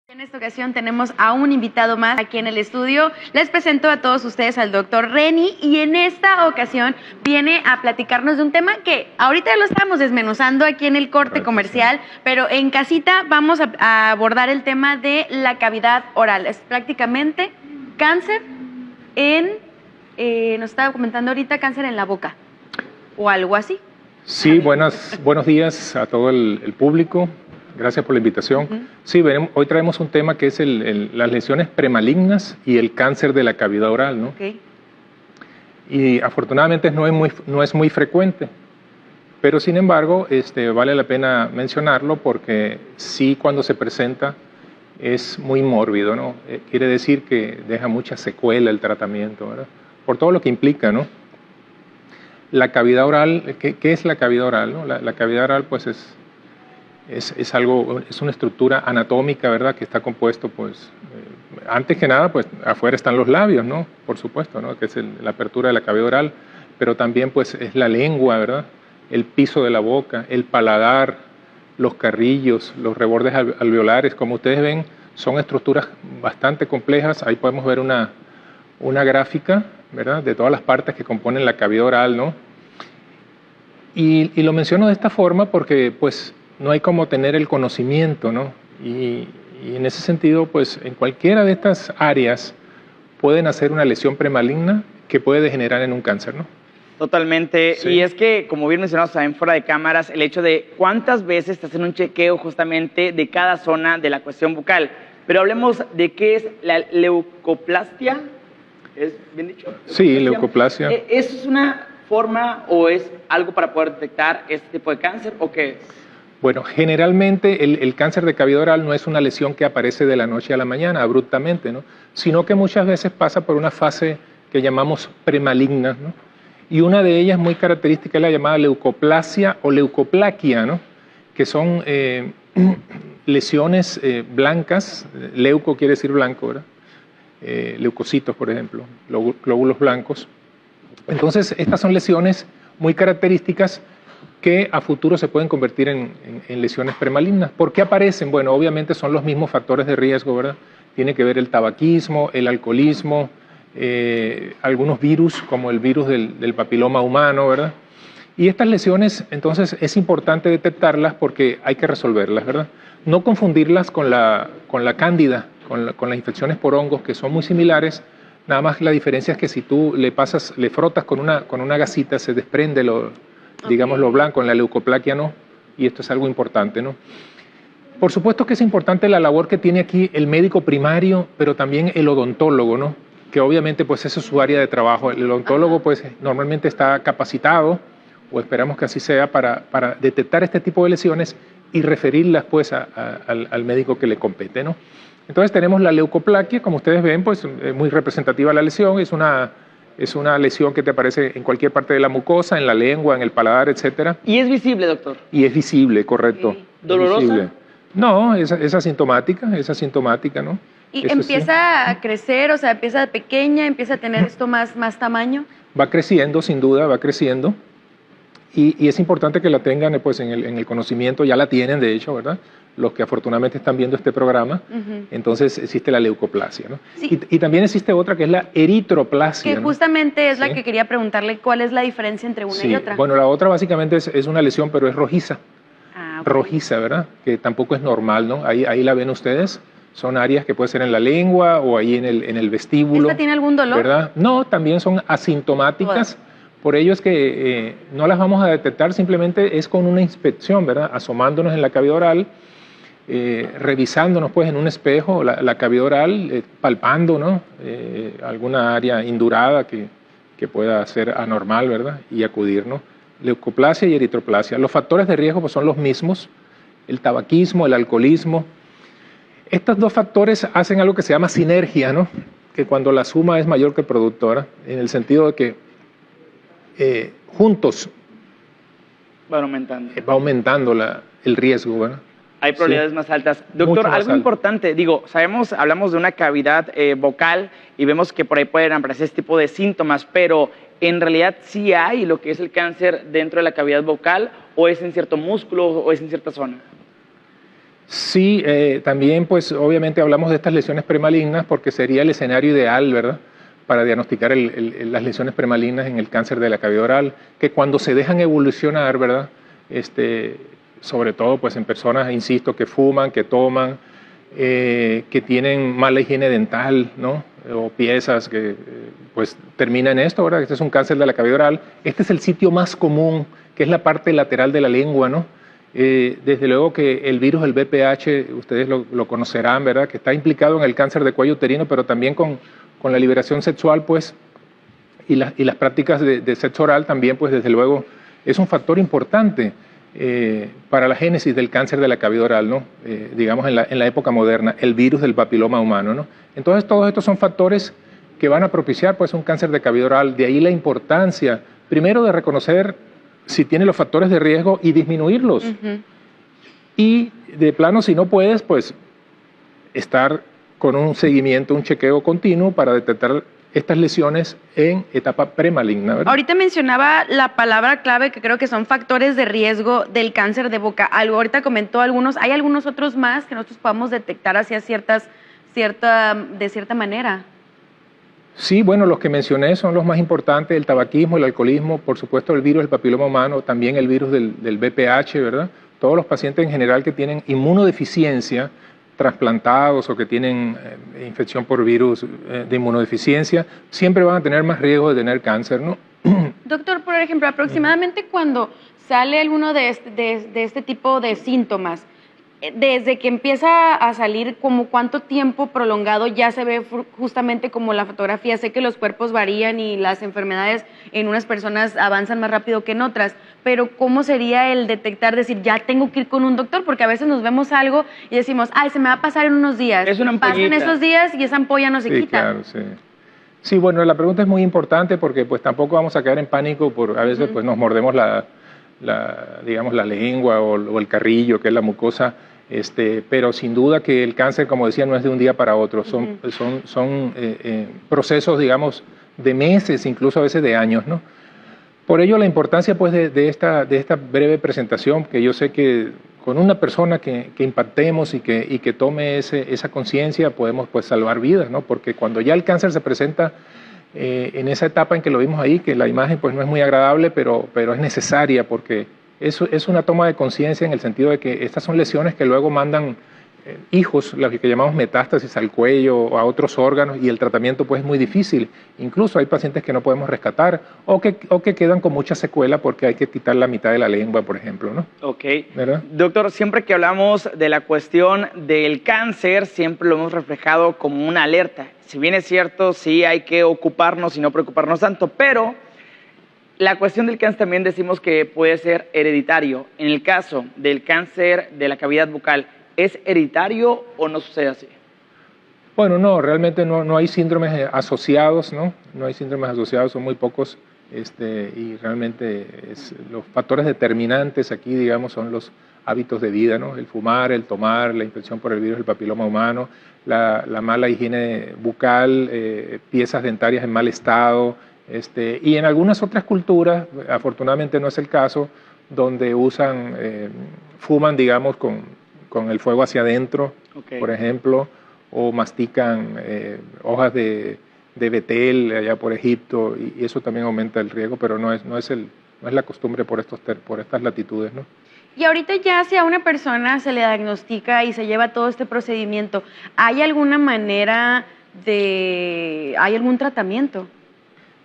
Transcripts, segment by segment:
En esta ocasión tenemos a un invitado más aquí en el estudio. Les presento a todos ustedes al doctor Reni y en esta ocasión viene a platicarnos de un tema que ahorita lo estamos desmenuzando aquí en el corte comercial, pero en casita vamos a abordar el tema de la cavidad oral. Es prácticamente cáncer nos estaba comentando ahorita, cáncer en la boca o algo así. Sí, buenos días a todo el público. Gracias por la invitación. Sí, hoy traemos un tema que es las lesiones premalignas y el cáncer de la cavidad oral, ¿no? Okay. Y afortunadamente no es muy frecuente, pero sin embargo vale la pena mencionarlo porque sí, cuando se presenta es muy mórbido, ¿no? Quiere decir que deja mucha secuela el tratamiento, ¿verdad? Por todo lo que implica, ¿no? La cavidad oral, ¿qué es la cavidad oral, no? La cavidad oral pues es una estructura anatómica, ¿verdad? Que está compuesto, pues, antes que nada, pues, afuera están los labios, ¿no? Por supuesto, ¿no? Que es la apertura de la cavidad oral, pero también, pues, es la lengua, ¿verdad? El piso de la boca, el paladar, los carrillos, los rebordes alveolares, como ustedes ven, son estructuras bastante complejas. Ahí podemos ver una gráfica, ¿verdad? De todas las partes que componen la cavidad oral, ¿no? Y lo menciono de esta forma porque, pues, no hay como tener el conocimiento, ¿no? Y en ese sentido, pues, en cualquiera de estas áreas pueden hacer una lesión premaligna que puede degenerar en un cáncer, ¿no? Totalmente. Sí. Y es que, como bien mencionamos también fuera de cámaras, el hecho de cuántas veces te hacen un chequeo justamente de cada zona de la cuestión bucal. Pero hablemos de qué es la leucoplastia. ¿Es bien dicho? Sí, leucoplastia. ¿Es una forma o es algo para poder detectar este tipo de cáncer o qué es? Bueno, generalmente el cáncer de cavidad oral no es una lesión que aparece de la noche a la mañana, abruptamente, ¿no? Sino que muchas veces pasa por una fase que llamamos premaligna, ¿no? Y una de ellas muy característica es la llamada leucoplasia o leucoplaquia, ¿no? Que son lesiones blancas, leuco quiere decir blanco, ¿verdad? Leucocitos, por ejemplo, glóbulos blancos. Entonces, estas son lesiones muy características que a futuro se pueden convertir en lesiones premalignas. ¿Por qué aparecen? Bueno, obviamente son los mismos factores de riesgo, ¿verdad? Tiene que ver el tabaquismo, el alcoholismo, algunos virus, como el virus del papiloma humano, ¿verdad? Y estas lesiones, entonces, es importante detectarlas porque hay que resolverlas, ¿verdad? No confundirlas con la cándida, con las infecciones por hongos, que son muy similares. Nada más la diferencia es que si tú le frotas con una gasita, se desprende digamos lo blanco, en la leucoplaquia no, y esto es algo importante, ¿no? Por supuesto que es importante la labor que tiene aquí el médico primario, pero también el odontólogo, ¿no? Que obviamente pues esa es su área de trabajo. El odontólogo pues normalmente está capacitado, o esperamos que así sea, para detectar este tipo de lesiones y referirlas pues al médico que le compete, ¿no? Entonces tenemos la leucoplaquia, como ustedes ven, pues muy representativa la lesión, es una lesión que te aparece en cualquier parte de la mucosa, en la lengua, en el paladar, etc. ¿Y es visible, doctor? Y es visible, correcto. Okay. ¿Dolorosa? Visible. No, es asintomática, ¿no? ¿Y eso empieza sí a crecer, o sea, empieza de pequeña, empieza a tener esto más tamaño? Va creciendo, sin duda, va creciendo. Y es importante que la tengan pues, en el conocimiento, ya la tienen, de hecho, ¿verdad? Los que afortunadamente están viendo este programa. Entonces existe la leucoplasia, ¿no? Sí. Y también existe otra que es la eritroplasia. Que justamente es la que quería preguntarle cuál es la diferencia entre una y otra. Bueno, la otra básicamente es una lesión, pero es rojiza. Ah, okay. Rojiza, ¿verdad? Que tampoco es normal, ¿no? Ahí la ven ustedes. Son áreas que puede ser en la lengua o ahí en el vestíbulo. ¿Esta tiene algún dolor? ¿Verdad? No, también son asintomáticas. Todas. Por ello es que no las vamos a detectar, simplemente es con una inspección, ¿verdad? Asomándonos en la cavidad oral, revisándonos pues en un espejo la cavidad oral, palpando, ¿no? Alguna área indurada que pueda ser anormal, ¿verdad? Y acudir, ¿no? Leucoplasia y eritroplasia. Los factores de riesgo pues, son los mismos, el tabaquismo, el alcoholismo. Estos dos factores hacen algo que se llama sinergia, ¿no? Que cuando la suma es mayor que el producto, ¿verdad? En el sentido de que juntos va aumentando el riesgo, ¿verdad? Hay probabilidades más altas. Doctor, algo importante, hablamos de una cavidad vocal y vemos que por ahí pueden aparecer este tipo de síntomas, pero en realidad sí hay lo que es el cáncer dentro de la cavidad vocal, o es en cierto músculo o es en cierta zona. Sí, también pues obviamente hablamos de estas lesiones premalignas porque sería el escenario ideal, ¿verdad?, para diagnosticar las lesiones premalignas en el cáncer de la cavidad oral, que cuando se dejan evolucionar, ¿verdad?, sobre todo pues en personas, insisto, que fuman, que toman, que tienen mala higiene dental, ¿no?, o piezas que pues termina en esto, ¿verdad? Este es un cáncer de la cavidad oral. Este es el sitio más común, que es la parte lateral de la lengua, ¿no? Desde luego que el virus, el VPH, ustedes lo conocerán, ¿verdad?, que está implicado en el cáncer de cuello uterino, pero también con la liberación sexual, pues, y las prácticas de sexo oral también, pues, desde luego, es un factor importante para la génesis del cáncer de la cavidad oral, ¿no? Digamos, en la época moderna, el virus del papiloma humano, ¿no? Entonces, todos estos son factores que van a propiciar, pues, un cáncer de cavidad oral. De ahí la importancia, primero, de reconocer si tiene los factores de riesgo y disminuirlos. Y de plano, si no puedes, pues estar con un seguimiento, un chequeo continuo para detectar estas lesiones en etapa premaligna, ¿verdad? Ahorita mencionaba la palabra clave que creo que son factores de riesgo del cáncer de boca. Ahorita comentó algunos, ¿hay algunos otros más que nosotros podamos detectar hacia de cierta manera? Sí, bueno, los que mencioné son los más importantes: el tabaquismo, el alcoholismo, por supuesto el virus del papiloma humano, también el virus del VPH, ¿verdad? Todos los pacientes en general que tienen inmunodeficiencia, trasplantados o que tienen infección por virus de inmunodeficiencia, siempre van a tener más riesgo de tener cáncer, ¿no? Doctor, por ejemplo, aproximadamente cuando sale alguno de este tipo de síntomas, desde que empieza a salir, ¿como cuánto tiempo prolongado ya se ve justamente como la fotografía? Sé que los cuerpos varían y las enfermedades en unas personas avanzan más rápido que en otras, pero ¿cómo sería el detectar, decir, ya tengo que ir con un doctor? Porque a veces nos vemos algo y decimos, ay, se me va a pasar en unos días. Es una ampollita. Pasan esos días y esa ampolla no se quita. Claro, sí. Sí, bueno, la pregunta es muy importante porque pues tampoco vamos a caer en pánico por a veces pues nos mordemos digamos, la lengua o el carrillo, que es la mucosa, pero sin duda que el cáncer, como decía, no es de un día para otro, son procesos, digamos, de meses, incluso a veces de años, ¿no? Por ello la importancia pues de esta breve presentación, que yo sé que con una persona que impactemos y que tome esa conciencia podemos pues salvar vidas, ¿no? Porque cuando ya el cáncer se presenta en esa etapa en que lo vimos ahí, que la imagen pues no es muy agradable, pero es necesaria porque eso es una toma de conciencia en el sentido de que estas son lesiones que luego mandan hijos, las que llamamos metástasis al cuello o a otros órganos, y el tratamiento pues es muy difícil. Incluso hay pacientes que no podemos rescatar o que quedan con mucha secuela porque hay que quitar la mitad de la lengua, por ejemplo, ¿no? Ok. ¿Verdad? Doctor, siempre que hablamos de la cuestión del cáncer, siempre lo hemos reflejado como una alerta. Si bien es cierto, sí hay que ocuparnos y no preocuparnos tanto, pero la cuestión del cáncer también decimos que puede ser hereditario. En el caso del cáncer de la cavidad bucal, ¿es hereditario o no sucede así? Bueno, no, realmente no hay síndromes asociados, ¿no? No hay síndromes asociados, son muy pocos, y realmente los factores determinantes aquí, digamos, son los hábitos de vida, ¿no? El fumar, el tomar, la infección por el virus del papiloma humano, la mala higiene bucal, piezas dentarias en mal estado, y en algunas otras culturas, afortunadamente no es el caso, donde fuman, digamos, con el fuego hacia adentro, okay, por ejemplo, o mastican hojas de betel allá por Egipto, y eso también aumenta el riesgo, pero no es la costumbre por estas latitudes, ¿no? Y ahorita ya si a una persona se le diagnostica y se lleva todo este procedimiento, ¿hay alguna manera hay algún tratamiento?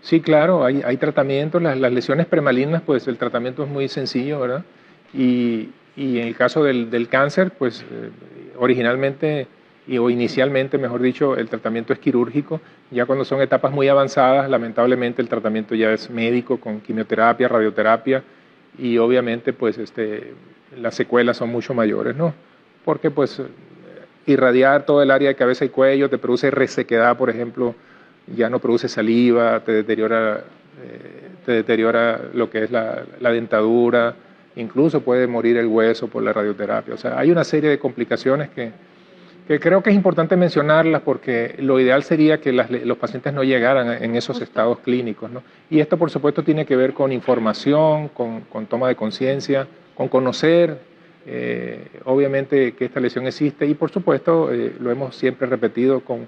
Sí, claro, hay tratamientos. Las lesiones premalignas, pues el tratamiento es muy sencillo, ¿verdad? Y en el caso del cáncer, pues originalmente o inicialmente, mejor dicho, el tratamiento es quirúrgico. Ya cuando son etapas muy avanzadas, lamentablemente el tratamiento ya es médico, con quimioterapia, radioterapia, y obviamente pues las secuelas son mucho mayores, ¿no? Porque pues irradiar todo el área de cabeza y cuello te produce resequedad, por ejemplo, ya no produce saliva, te deteriora lo que es la dentadura, incluso puede morir el hueso por la radioterapia. O sea, hay una serie de complicaciones que creo que es importante mencionarlas porque lo ideal sería que los pacientes no llegaran en esos estados clínicos, ¿no? Y esto, por supuesto, tiene que ver con información, con toma de conciencia, con conocer Obviamente que esta lesión existe y por supuesto lo hemos siempre repetido con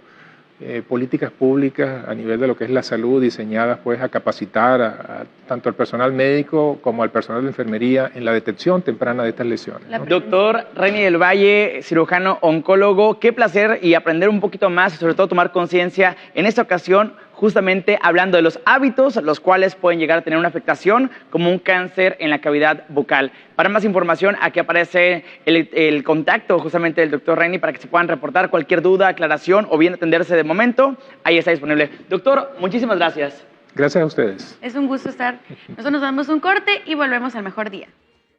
políticas públicas a nivel de lo que es la salud diseñadas pues a capacitar tanto al personal médico como al personal de enfermería en la detección temprana de estas lesiones, ¿no? Doctor Reni del Valle, cirujano oncólogo, qué placer y aprender un poquito más y sobre todo tomar conciencia en esta ocasión justamente hablando de los hábitos, los cuales pueden llegar a tener una afectación como un cáncer en la cavidad bucal. Para más información, aquí aparece el contacto justamente del doctor Reni para que se puedan reportar cualquier duda, aclaración o bien atenderse de momento. Ahí está disponible. Doctor, muchísimas gracias. Gracias a ustedes. Es un gusto estar. Nosotros nos damos un corte y volvemos al mejor día.